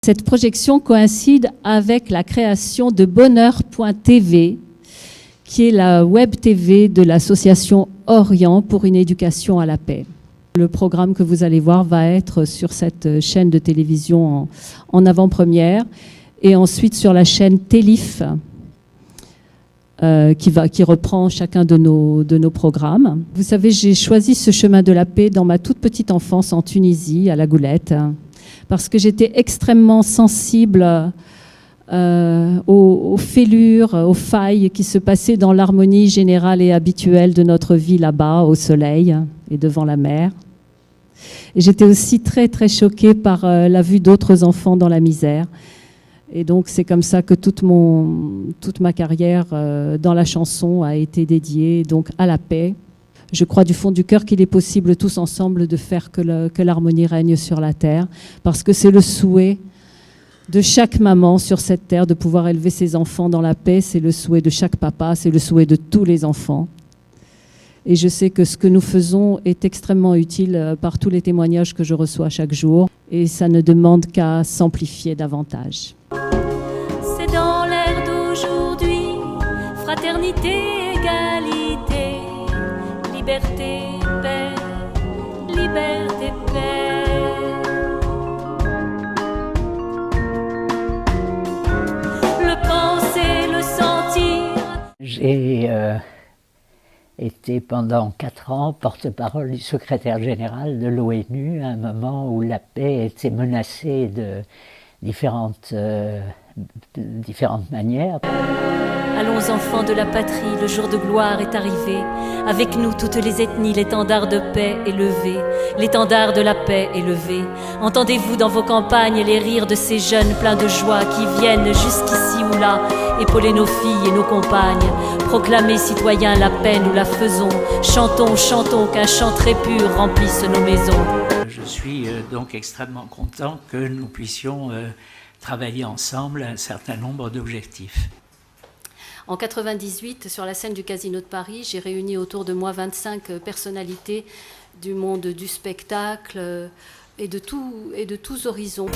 Cette projection coïncide avec la création de Bonheur.tv, qui est la web TV de l'association Orient pour une éducation à la paix. Le programme que vous allez voir va être sur cette chaîne de télévision en avant-première et ensuite sur la chaîne Télif qui reprend chacun de nos programmes. Vous savez, j'ai choisi ce chemin de la paix dans ma toute petite enfance en Tunisie, à La Goulette, parce que j'étais extrêmement sensible aux fêlures, aux failles qui se passaient dans l'harmonie générale et habituelle de notre vie là-bas, au soleil et devant la mer. Et j'étais aussi très, très choquée par la vue d'autres enfants dans la misère. Et donc, c'est comme ça que toute ma carrière dans la chanson a été dédiée donc, à la paix. Je crois du fond du cœur qu'il est possible tous ensemble de faire que l'harmonie règne sur la terre, parce que c'est le souhait de chaque maman sur cette terre de pouvoir élever ses enfants dans la paix. C'est le souhait de chaque papa, c'est le souhait de tous les enfants. Et je sais que ce que nous faisons est extrêmement utile par tous les témoignages que je reçois chaque jour. Et ça ne demande qu'à s'amplifier davantage. C'est dans l'ère d'aujourd'hui, fraternité, égalité, liberté, paix, liberté, paix. Le penser, le sentir. J'ai été pendant 4 ans porte-parole du secrétaire général de l'ONU à un moment où la paix était menacée de différentes manières. Allons enfants de la patrie, le jour de gloire est arrivé. Avec nous toutes les ethnies, l'étendard de paix est levé. L'étendard de la paix est levé. Entendez-vous dans vos campagnes les rires de ces jeunes pleins de joie qui viennent jusqu'ici ou là épauler nos filles et nos compagnes. Proclamer citoyens la paix, nous la faisons. Chantons, chantons, qu'un chant très pur remplisse nos maisons. Je suis donc extrêmement content que nous puissions travailler ensemble à un certain nombre d'objectifs. En 1998, sur la scène du Casino de Paris, j'ai réuni autour de moi 25 personnalités du monde du spectacle et de tous horizons.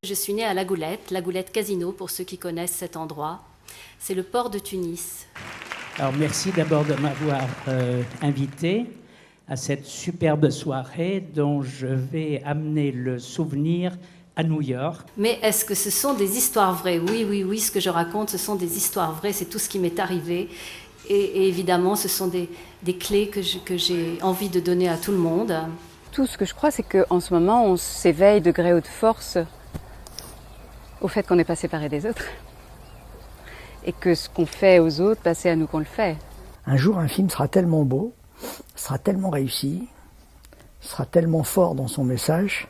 Je suis née à La Goulette Casino pour ceux qui connaissent cet endroit. C'est le port de Tunis. Alors merci d'abord de m'avoir invité à cette superbe soirée dont je vais amener le souvenir à New York. Mais est-ce que ce sont des histoires vraies ? Oui, ce que je raconte, ce sont des histoires vraies, c'est tout ce qui m'est arrivé. Et évidemment, ce sont des clés que j'ai envie de donner à tout le monde. Tout ce que je crois, c'est qu'en ce moment, on s'éveille de gré ou de force au fait qu'on n'est pas séparés des autres. Et que ce qu'on fait aux autres, c'est à nous qu'on le fait. Un jour, un film sera tellement beau, sera tellement réussi, sera tellement fort dans son message,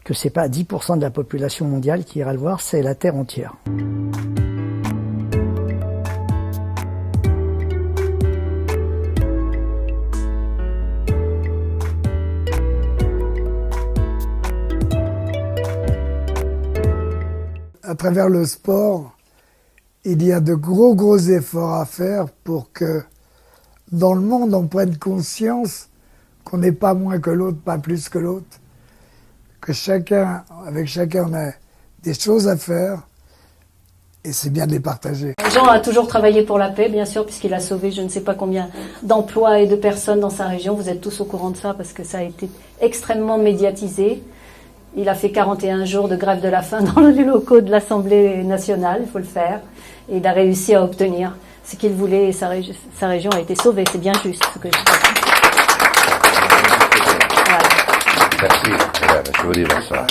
que c'est pas 10% de la population mondiale qui ira le voir, c'est la Terre entière. À travers le sport, il y a de gros efforts à faire pour que dans le monde on prenne conscience qu'on n'est pas moins que l'autre, pas plus que l'autre, que avec chacun on a des choses à faire et c'est bien de les partager. Jean a toujours travaillé pour la paix, bien sûr, puisqu'il a sauvé je ne sais pas combien d'emplois et de personnes dans sa région. Vous êtes tous au courant de ça parce que ça a été extrêmement médiatisé. Il a fait 41 jours de grève de la faim dans les locaux de l'Assemblée nationale, il faut le faire. Et il a réussi à obtenir ce qu'il voulait et sa région a été sauvée. C'est bien juste ce que je dis. Voilà. Merci, je vous dis bonsoir.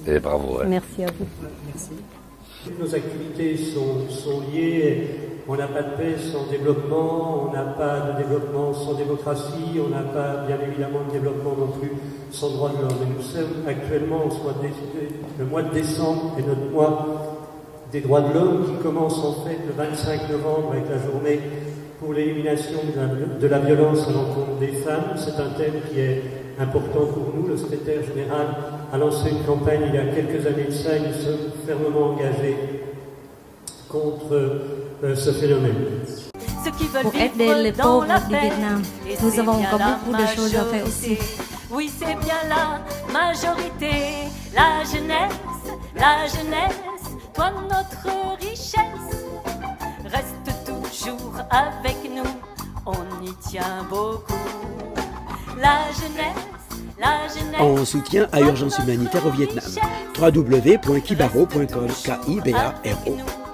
Et bravo. Merci à vous. Merci. Toutes nos activités sont liées. On n'a pas de paix sans développement, on n'a pas de développement sans démocratie, on n'a pas bien évidemment de développement non plus sans droits de l'homme. Et nous sommes actuellement, le mois de décembre est notre mois des droits de l'homme qui commence en fait le 25 novembre avec la journée pour l'élimination de la violence à l'encontre des femmes. C'est un thème qui est important pour nous. Le secrétaire général a lancé une campagne il y a quelques années de ça et nous sommes fermement engagés contre ce phénomène. Pour aider les pauvres du Vietnam, nous avons encore beaucoup de choses à faire aussi. Oui, c'est bien la majorité, la jeunesse, toi notre richesse. Reste toujours avec nous, on y tient beaucoup. La jeunesse. En soutien à Urgence humanitaire au Vietnam. www.kibaro.com, Kibaro.